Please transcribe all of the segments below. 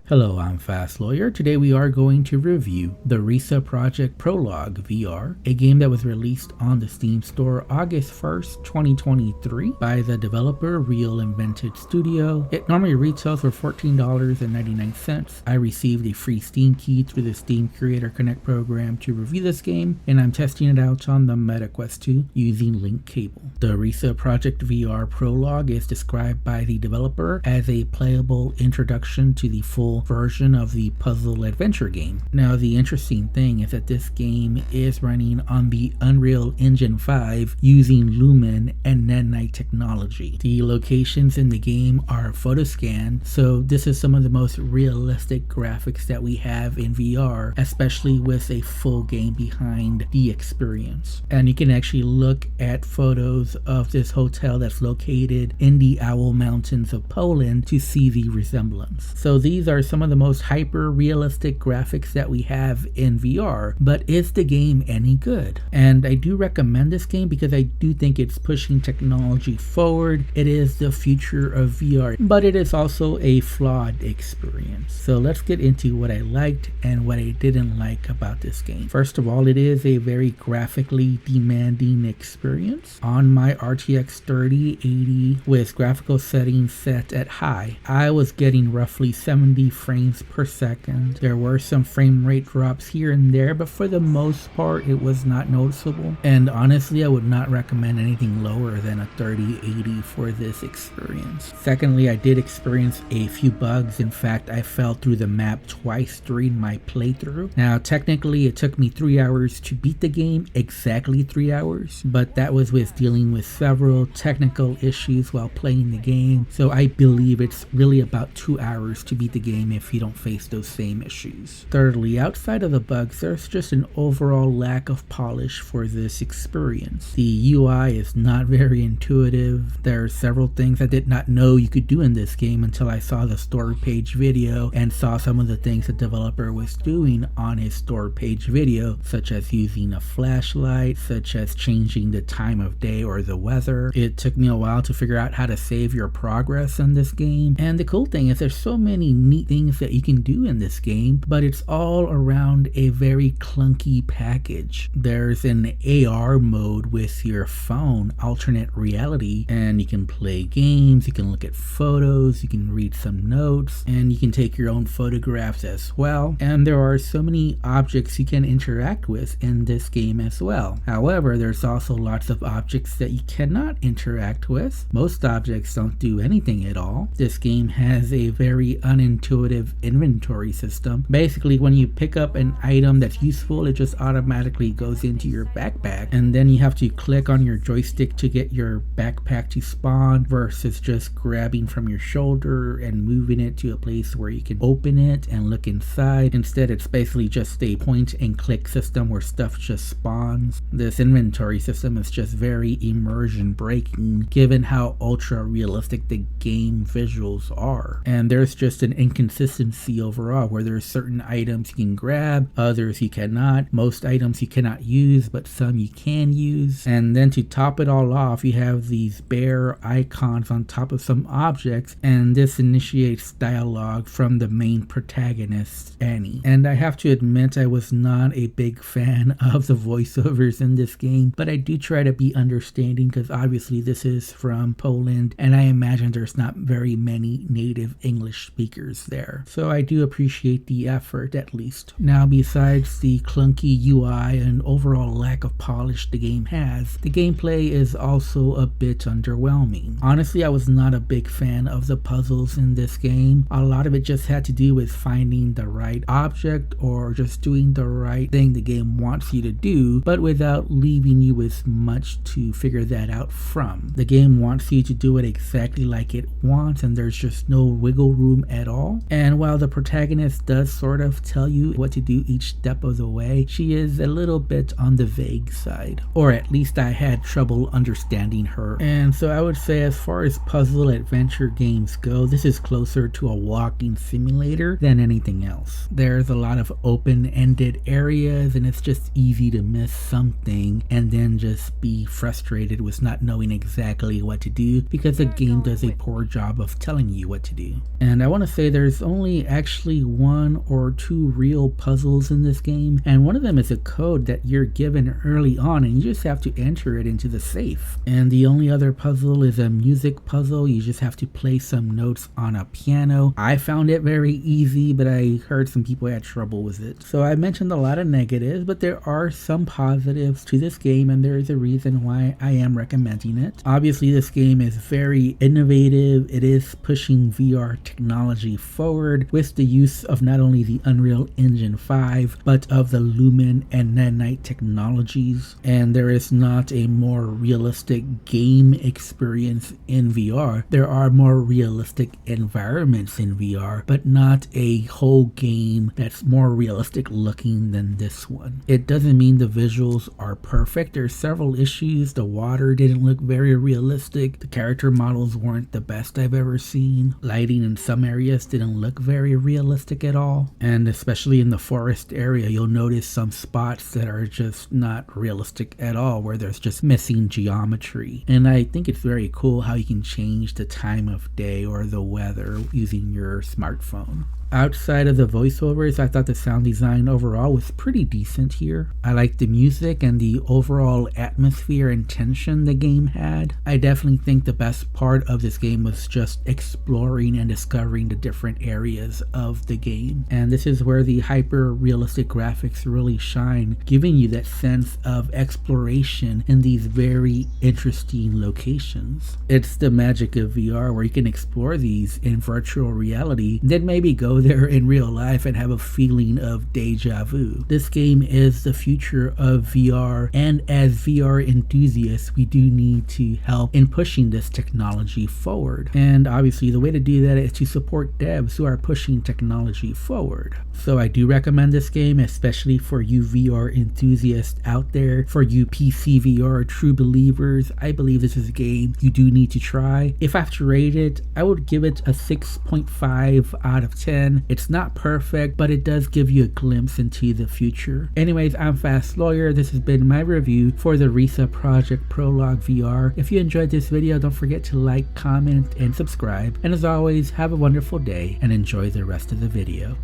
Hello, I'm Fast Lawyer. Today we are going to review the Riese Project Prologue VR, a game that was released on the Steam store August 1st, 2023 by the developer Real Invented Studio. It normally retails for $14.99. I received a free Steam key through the Steam Creator Connect program to review this game, and I'm testing it out on the MetaQuest 2 using link cable. The Riese Project VR Prologue is described by the developer as a playable introduction to the full version of the puzzle adventure game. Now, the interesting thing is that this game is running on the Unreal Engine 5 using Lumen and Nanite technology. The locations in the game are photo scanned, so this is some of the most realistic graphics that we have in VR, especially with a full game behind the experience. And you can actually look at photos of this hotel that's located in the Owl Mountains of Poland to see the resemblance. So these are some of the most hyper realistic graphics that we have in VR, but is the game any good? And I do recommend this game because I do think it's pushing technology forward. It is the future of VR, but it is also a flawed experience. So let's get into what I liked and what I didn't like about this game. First of all, it is a very graphically demanding experience. On my RTX 3080 with graphical settings set at high, I was getting roughly 70 frames per second. There were some frame rate drops here and there, but for the most part it was not noticeable, and honestly I would not recommend anything lower than a 3080 for this experience. Secondly, I did experience a few bugs. In fact, I fell through the map twice during my playthrough. Now technically it took me 3 hours to beat the game, exactly 3 hours, but that was with dealing with several technical issues while playing the game, so I believe it's really about 2 hours to beat the game if you don't face those same issues. Thirdly, outside of the bugs, there's just an overall lack of polish for this experience. The UI is not very intuitive. There are several things I did not know you could do in this game until I saw the story page video and saw some of the things the developer was doing on his story page video, such as using a flashlight, such as changing the time of day or the weather. It took me a while to figure out how to save your progress in this game, and the cool thing is there's so many neat things that you can do in this game, but it's all around a very clunky package. There's an AR mode with your phone, alternate reality, and you can play games, you can look at photos, you can read some notes, and you can take your own photographs as well. And there are so many objects you can interact with in this game as well. However, there's also lots of objects that you cannot interact with. Most objects don't do anything at all. This game has a very unintuitive inventory system. Basically, when you pick up an item that's useful, it just automatically goes into your backpack, and then you have to click on your joystick to get your backpack to spawn, versus just grabbing from your shoulder and moving it to a place where you can open it and look inside. Instead, it's basically just a point and click system where stuff just spawns. This inventory system is just very immersion breaking given how ultra realistic the game visuals are, and there's just an inconsistency overall where there's certain items you can grab, others you cannot. Most items you cannot use, but some you can use. And then to top it all off, you have these bare icons on top of some objects, and this initiates dialogue from the main protagonist, Annie. And I have to admit, I was not a big fan of the voiceovers in this game, but I do try to be understanding because obviously this is from Poland, and I imagine there's not very many native English speakers there. So I do appreciate the effort, at least. Now, besides the clunky UI and overall lack of polish the game has, the gameplay is also a bit underwhelming. Honestly, I was not a big fan of the puzzles in this game. A lot of it just had to do with finding the right object or just doing the right thing the game wants you to do, but without leaving you with much to figure that out from. The game wants you to do it exactly like it wants, and there's just no wiggle room at all. And while the protagonist does sort of tell you what to do each step of the way, she is a little bit on the vague side, or at least I had trouble understanding her. And so I would say, as far as puzzle adventure games go, this is closer to a walking simulator than anything else. There's a lot of open-ended areas, and it's just easy to miss something and then just be frustrated with not knowing exactly what to do because the game does a poor job of telling you what to do. And I want to say there's There's only actually 1 or 2 real puzzles in this game, and one of them is a code that you're given early on and you just have to enter it into the safe. And the only other puzzle is a music puzzle. You just have to play some notes on a piano. I found it very easy, but I heard some people had trouble with it. So I mentioned a lot of negatives, but there are some positives to this game, and there is a reason why I am recommending it. Obviously, this game is very innovative. It is pushing VR technology forward with the use of not only the Unreal Engine 5, but of the Lumen and Nanite technologies. And there is not a more realistic game experience in VR. There are more realistic environments in VR, but not a whole game that's more realistic looking than this one. It doesn't mean the visuals are perfect. There's several issues. The water didn't look very realistic. The character models weren't the best I've ever seen. Lighting in some areas didn't look very realistic at all. And especially in the forest area, you'll notice some spots that are just not realistic at all, where there's just missing geometry. And I think it's very cool how you can change the time of day or the weather using your smartphone. Outside of the voiceovers, I thought the sound design overall was pretty decent here. I liked the music and the overall atmosphere and tension the game had. I definitely think the best part of this game was just exploring and discovering the different areas of the game. And this is where the hyper-realistic graphics really shine, giving you that sense of exploration in these very interesting locations. It's the magic of VR, where you can explore these in virtual reality, then maybe go there in real life and have a feeling of deja vu. This game is the future of VR, and as VR enthusiasts, we do need to help in pushing this technology forward. And obviously the way to do that is to support devs who are pushing technology forward. So I do recommend this game, especially for you VR enthusiasts out there. For you PC VR true believers, I believe this is a game you do need to try. If I have to rate it, I would give it a 6.5 out of 10. It's not perfect, but it does give you a glimpse into the future. Anyways, I'm Fast Lawyer. This has been my review for the Riese Project Prologue VR. If you enjoyed this video, don't forget to like, comment, and subscribe. And as always, have a wonderful day and enjoy the rest of the video.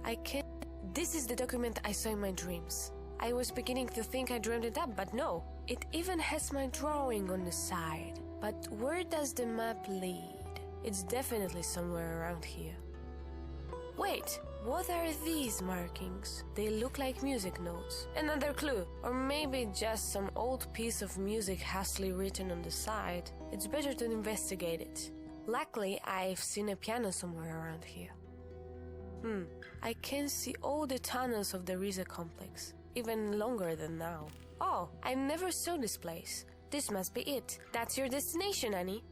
I can't... This is the document I saw in my dreams. I was beginning to think I dreamed it up, but no. It even has my drawing on the side. But where does the map lead? It's definitely somewhere around here. Wait, what are these markings? They look like music notes. Another clue. Or maybe just some old piece of music hastily written on the side. It's better to investigate it. Luckily, I've seen a piano somewhere around here. I can see all the tunnels of the Riese complex, even longer than now. Oh, I never saw this place. This must be it. That's your destination, Annie.